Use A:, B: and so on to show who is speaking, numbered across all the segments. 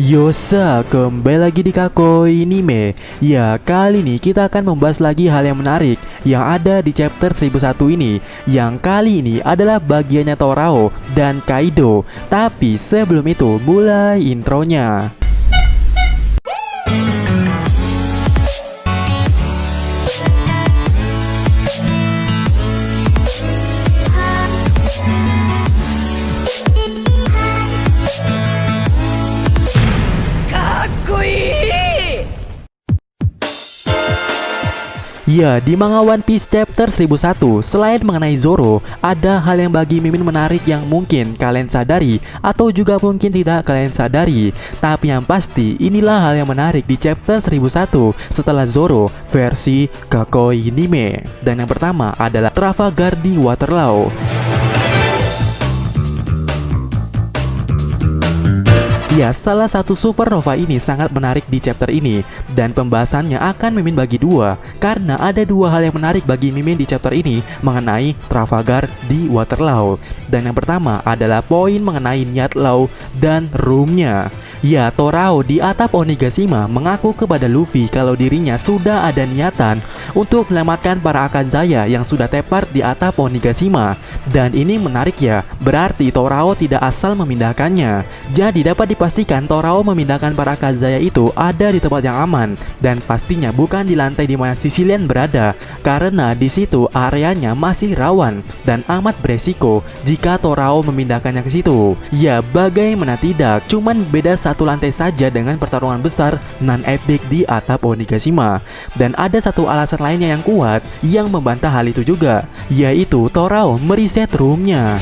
A: Yosa, kembali lagi di Kakoi Anime. Ya, kali ini kita akan membahas lagi hal yang menarik yang ada di chapter 1001 ini. Yang kali ini adalah bagiannya Torao dan Kaido. Tapi sebelum itu, mulai intronya. Ya, di manga One Piece chapter 1001, selain mengenai Zoro, ada hal yang bagi Mimin menarik yang mungkin kalian sadari atau juga mungkin tidak kalian sadari. Tapi yang pasti, inilah hal yang menarik di chapter 1001 setelah Zoro versi Kakoi Anime. Dan yang pertama adalah Trafalgar di Waterloo. Ya, salah satu supernova ini sangat menarik di chapter ini. Dan pembahasannya akan Mimin bagi dua, karena ada dua hal yang menarik bagi Mimin di chapter ini mengenai Trafalgar di Waterloo. Dan yang pertama adalah poin mengenai niat Law dan roomnya. Ya, Torao di atap Onigashima mengaku kepada Luffy kalau dirinya sudah ada niatan untuk menyelamatkan para Akazaya yang sudah tepar di atap Onigashima. Dan ini menarik ya, berarti Torao tidak asal memindahkannya. Jadi dapat dipastikan Torao memindahkan para Akazaya itu ada di tempat yang aman, dan pastinya bukan di lantai di mana Sicilian berada, karena di situ areanya masih rawan dan amat beresiko jika Torao memindahkannya ke situ. Ya, bagaimana tidak, cuman beda satu lantai saja dengan pertarungan besar non-epic di atap Onigashima. Dan ada satu alasan lainnya yang kuat yang membantah hal itu juga, yaitu Torao mereset roomnya.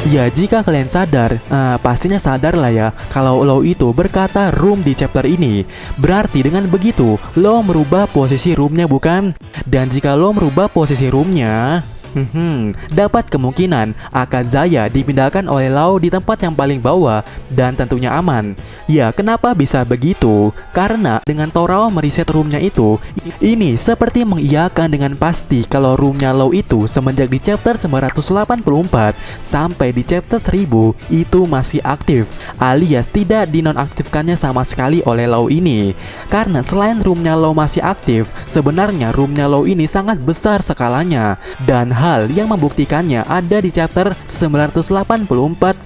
A: Ya, jika kalian sadar, pastinya sadar lah ya, kalau Law itu berkata room di chapter ini. Berarti dengan begitu, Law merubah posisi roomnya bukan? Dan jika Law merubah posisi roomnya, dapat kemungkinan Akazaya dipindahkan oleh Law di tempat yang paling bawah dan tentunya aman. Ya, kenapa bisa begitu? Karena dengan Torao mereset roomnya itu, ini seperti mengiyakan dengan pasti kalau roomnya Law itu semenjak di chapter 984 sampai di chapter 1000 itu masih aktif, alias tidak dinonaktifkannya sama sekali oleh Law ini. Karena selain roomnya Law masih aktif, sebenarnya roomnya Law ini sangat besar skalanya. Dan hal yang membuktikannya ada di chapter 984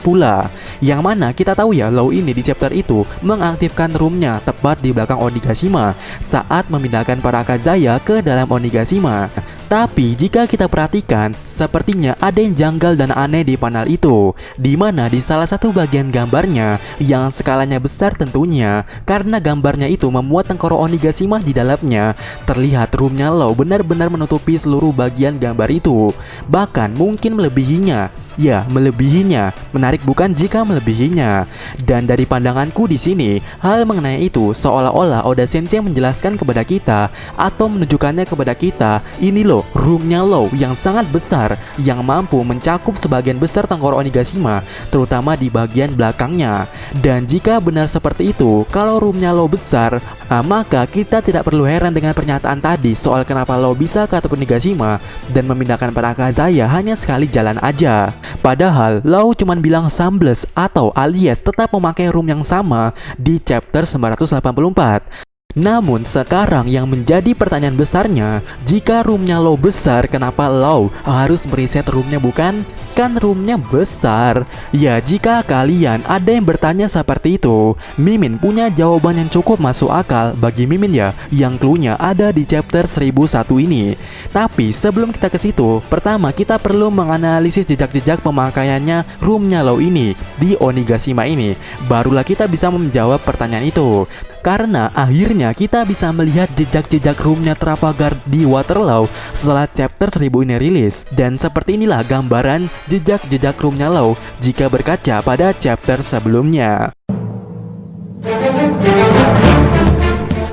A: pula, yang mana kita tahu ya, Law ini di chapter itu mengaktifkan roomnya tepat di belakang Onigashima saat memindahkan para Akazaya ke dalam Onigashima. Tapi jika kita perhatikan, sepertinya ada yang janggal dan aneh di panel itu, dimana di salah satu bagian gambarnya yang skalanya besar tentunya, karena gambarnya itu memuat tengkorak Onigashima di dalamnya, terlihat roomnya Law benar-benar menutupi seluruh bagian gambar itu, bahkan mungkin melebihinya. Ya, melebihinya. Menarik bukan jika melebihinya. Dan dari pandanganku di sini, hal mengenai itu seolah-olah Oda Sensei menjelaskan kepada kita atau menunjukkannya kepada kita, ini loh roomnya Law yang sangat besar, yang mampu mencakup sebagian besar tengkorak Onigashima, terutama di bagian belakangnya. Dan jika benar seperti itu, kalau roomnya Law besar, maka kita tidak perlu heran dengan pernyataan tadi soal kenapa Law bisa ke atap Onigashima dan memindahkan para Akazaya hanya sekali jalan aja. Padahal Law cuma bilang sambles atau alias tetap memakai room yang sama di chapter 984. Namun sekarang yang menjadi pertanyaan besarnya, jika roomnya Law besar, kenapa Law harus mereset roomnya bukan? Kan roomnya besar. Ya, jika kalian ada yang bertanya seperti itu, Mimin punya jawaban yang cukup masuk akal bagi Mimin ya, yang cluenya ada di chapter 1001 ini. Tapi sebelum kita ke situ, pertama kita perlu menganalisis jejak-jejak pemakaiannya roomnya Law ini di Onigashima ini. Barulah kita bisa menjawab pertanyaan itu. Karena akhirnya kita bisa melihat jejak-jejak roomnya Trafalgar di Waterloo setelah chapter 1000 ini rilis. Dan seperti inilah gambaran jejak-jejak roomnya Law jika berkaca pada chapter sebelumnya.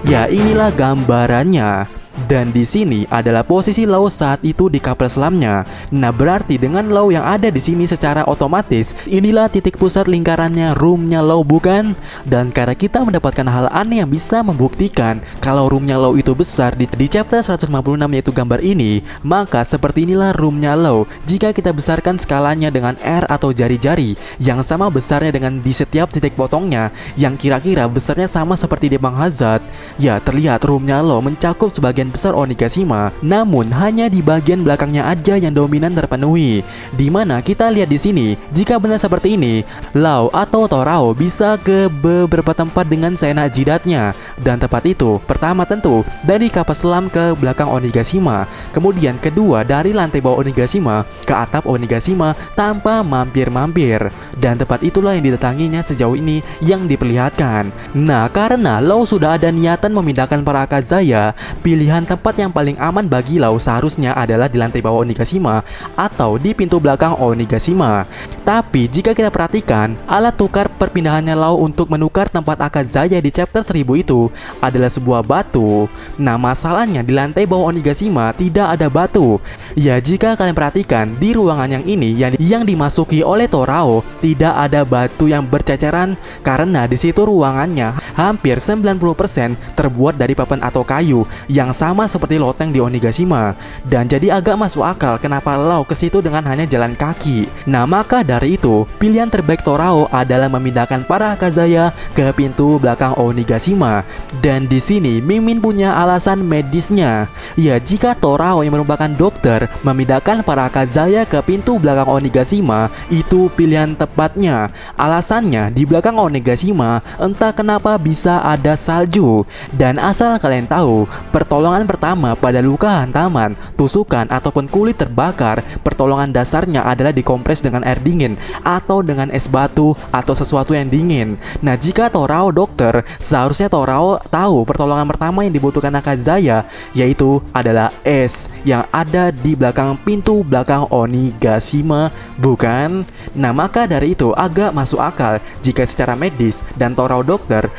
A: Ya, inilah gambarannya. Dan di sini adalah posisi Law saat itu di kapal selamnya. Nah, berarti dengan Law yang ada di sini secara otomatis inilah titik pusat lingkarannya roomnya Law, bukan? Dan karena kita mendapatkan hal aneh yang bisa membuktikan kalau roomnya Law itu besar di chapter 156 yaitu gambar ini, maka seperti inilah roomnya Law jika kita besarkan skalanya dengan R atau jari-jari yang sama besarnya dengan di setiap titik potongnya yang kira-kira besarnya sama seperti di Bang Hazard. Ya, terlihat roomnya Law mencakup sebagian besar Onigashima, namun hanya di bagian belakangnya aja yang dominan terpenuhi. Dimana kita lihat di sini, jika benar seperti ini, Law atau Torao bisa ke beberapa tempat dengan seenak jidatnya. Dan tempat itu, pertama tentu dari kapal selam ke belakang Onigashima, kemudian kedua dari lantai bawah Onigashima ke atap Onigashima tanpa mampir-mampir. Dan tempat itulah yang didatanginya sejauh ini yang diperlihatkan. Nah, karena Law sudah ada niatan memindahkan para Akazaya, pilihan tempat yang paling aman bagi Law seharusnya adalah di lantai bawah Onigashima atau di pintu belakang Onigashima. Tapi jika kita perhatikan, alat tukar perpindahannya Law untuk menukar tempat Akazaya di chapter 1000 itu adalah sebuah batu. Nah, masalahnya di lantai bawah Onigashima tidak ada batu. Ya, jika kalian perhatikan di ruangan yang ini yang dimasuki oleh Torao tidak ada batu yang berceceran karena di situ ruangannya hampir 90% terbuat dari papan atau kayu yang sama seperti loteng di Onigashima. Dan jadi agak masuk akal kenapa Law ke situ dengan hanya jalan kaki. Nah, maka dari itu pilihan terbaik Torao adalah memindahkan para Akazaya ke pintu belakang Onigashima. Dan di sini Mimin punya alasan medisnya. Ya, jika Torao yang merupakan dokter memindahkan para Akazaya ke pintu belakang Onigashima, itu pilihan tepatnya. Alasannya di belakang Onigashima entah kenapa bisa ada salju. Dan asal kalian tahu, pertolongan pertama pada luka hantaman, tusukan ataupun kulit terbakar, pertolongan dasarnya adalah dikompres dengan air dingin atau dengan es batu atau sesuatu yang dingin. Nah, jika Torao dokter, seharusnya Torao tahu pertolongan pertama yang dibutuhkan Akazaya yaitu adalah es yang ada di belakang pintu belakang Onigashima, bukan? Nah, maka dari itu agak masuk akal jika secara medis dan Torao dokter,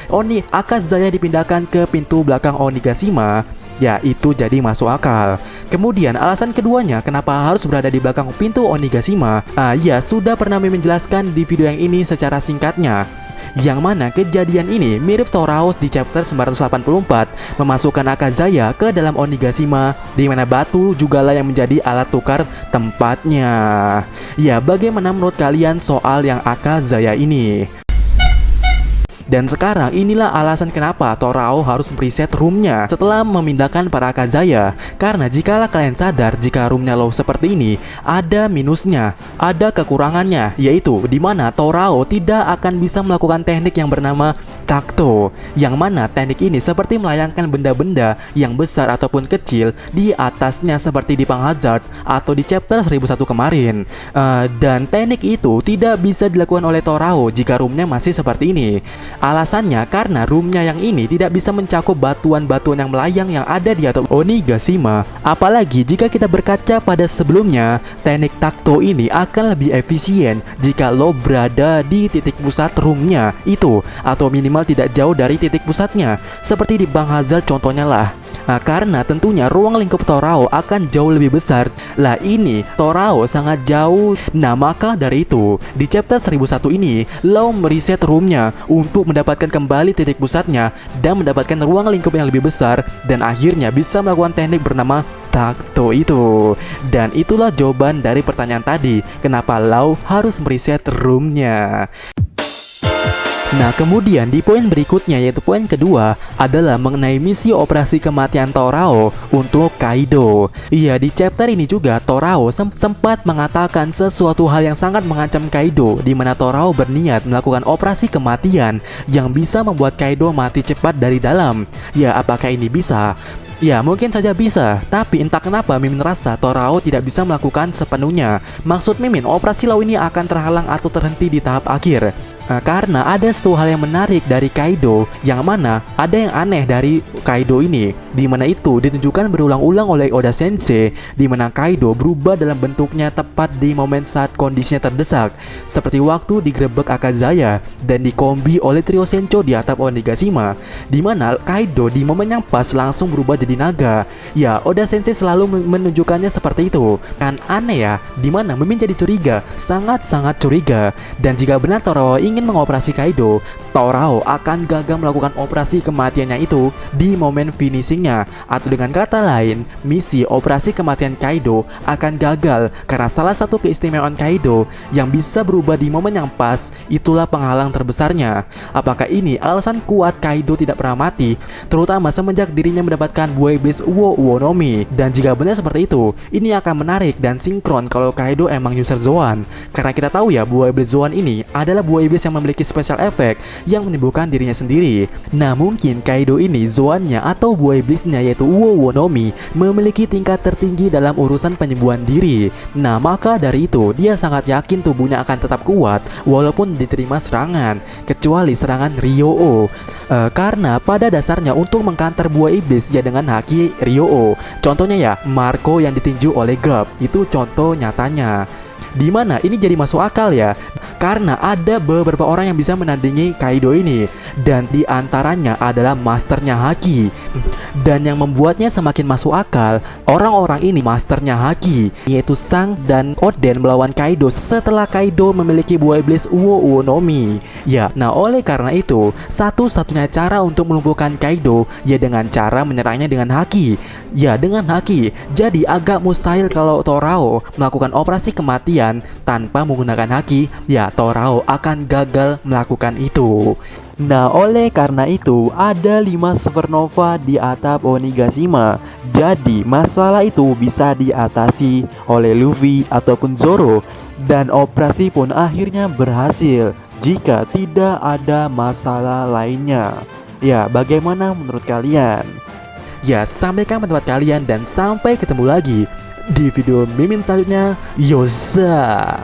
A: Akazaya dipindahkan ke pintu belakang Onigashima. Ya, itu jadi masuk akal. Kemudian alasan keduanya kenapa harus berada di belakang pintu Onigashima, ya sudah pernah menjelaskan di video yang ini secara singkatnya. Yang mana kejadian ini mirip Torao di chapter 984 memasukkan Akazaya ke dalam Onigashima, di mana batu jugalah yang menjadi alat tukar tempatnya. Ya, bagaimana menurut kalian soal yang Akazaya ini? Dan sekarang inilah alasan kenapa Torao harus preset roomnya setelah memindahkan para Akazaya. Karena jikalau kalian sadar jika roomnya Law seperti ini, ada minusnya, ada kekurangannya, yaitu dimana Torao tidak akan bisa melakukan teknik yang bernama Takto, yang mana teknik ini seperti melayangkan benda-benda yang besar ataupun kecil di atasnya seperti di Bang Hazard atau di chapter 1001 kemarin. Dan teknik itu tidak bisa dilakukan oleh Torao jika roomnya masih seperti ini. Alasannya karena roomnya yang ini tidak bisa mencakup batuan-batuan yang melayang yang ada di atap Onigashima. Apalagi jika kita berkaca pada sebelumnya, teknik Takto ini akan lebih efisien jika lo berada di titik pusat roomnya itu, atau minimal tidak jauh dari titik pusatnya, seperti di Bang Hazard contohnya lah. Nah, karena tentunya ruang lingkup Torao akan jauh lebih besar. Lah, ini Torao sangat jauh. Nah, maka dari itu di chapter 1001 ini Law mereset roomnya untuk mendapatkan kembali titik pusatnya dan mendapatkan ruang lingkup yang lebih besar, dan akhirnya bisa melakukan teknik bernama Takto itu. Dan itulah jawaban dari pertanyaan tadi, kenapa Law harus mereset roomnya. Nah, kemudian di poin berikutnya, yaitu poin kedua, adalah mengenai misi operasi kematian Torao untuk Kaido. Iya, di chapter ini juga Torao sempat mengatakan sesuatu hal yang sangat mengancam Kaido, di mana Torao berniat melakukan operasi kematian yang bisa membuat Kaido mati cepat dari dalam. Ya, apakah ini bisa? Ya, mungkin saja bisa, tapi entah kenapa Mimin rasa Torao tidak bisa melakukan sepenuhnya. Maksud Mimin, operasi Law ini akan terhalang atau terhenti di tahap akhir. Karena ada satu hal yang menarik dari Kaido, yang mana ada yang aneh dari Kaido ini, di mana itu ditunjukkan berulang-ulang oleh Oda Sensei, di mana Kaido berubah dalam bentuknya tepat di momen saat kondisinya terdesak, seperti waktu digerebek Akazaya dan dikombi oleh trio Sencho di atap Onigashima, di mana Kaido di momen yang pas langsung berubah jadi menjadi naga. Ya, Oda Sensei selalu menunjukkannya seperti itu. Kan aneh ya, dimana Mimin jadi curiga, sangat-sangat curiga. Dan jika benar Torao ingin mengoperasi Kaido, Torao akan gagal melakukan operasi kematiannya itu di momen finishingnya. Atau dengan kata lain, misi operasi kematian Kaido akan gagal karena salah satu keistimewaan Kaido yang bisa berubah di momen yang pas, itulah penghalang terbesarnya. Apakah ini alasan kuat Kaido tidak pernah mati, terutama semenjak dirinya mendapatkan buah iblis Uo Uonomi? Dan jika benar seperti itu, ini akan menarik dan sinkron kalau Kaido emang user Zoan. Karena kita tahu ya, buah iblis Zoan ini adalah buah iblis yang memiliki special effect yang menyembuhkan dirinya sendiri. Nah, mungkin Kaido ini Zoannya atau buah iblisnya yaitu Uo Uonomi memiliki tingkat tertinggi dalam urusan penyembuhan diri. Nah, maka dari itu dia sangat yakin tubuhnya akan tetap kuat walaupun diterima serangan, kecuali serangan Ryō. Karena pada dasarnya untuk mengkanter buah iblis ya dengan haki Ryō. Contohnya ya, Marco yang ditinju oleh Garp, itu contoh nyatanya. Dimana ini jadi masuk akal ya, karena ada beberapa orang yang bisa menandingi Kaido ini, dan di antaranya adalah masternya haki. Dan yang membuatnya semakin masuk akal, orang-orang ini masternya haki, yaitu Sang dan Oden melawan Kaido setelah Kaido memiliki buah iblis Uo Uonomi. Ya, nah oleh karena itu, satu-satunya cara untuk melumpuhkan Kaido ya dengan cara menyerangnya dengan haki. Ya, dengan haki. Jadi agak mustahil kalau Torao melakukan operasi kematian tanpa menggunakan haki. Ya, Torao akan gagal melakukan itu. Nah, oleh karena itu ada 5 supernova di atap Onigashima. Jadi masalah itu bisa diatasi oleh Luffy ataupun Zoro, dan operasi pun akhirnya berhasil jika tidak ada masalah lainnya. Ya, bagaimana menurut kalian? Ya, sampaikan pendapat kalian dan sampai ketemu lagi di video Mimin selanjutnya. Yoza.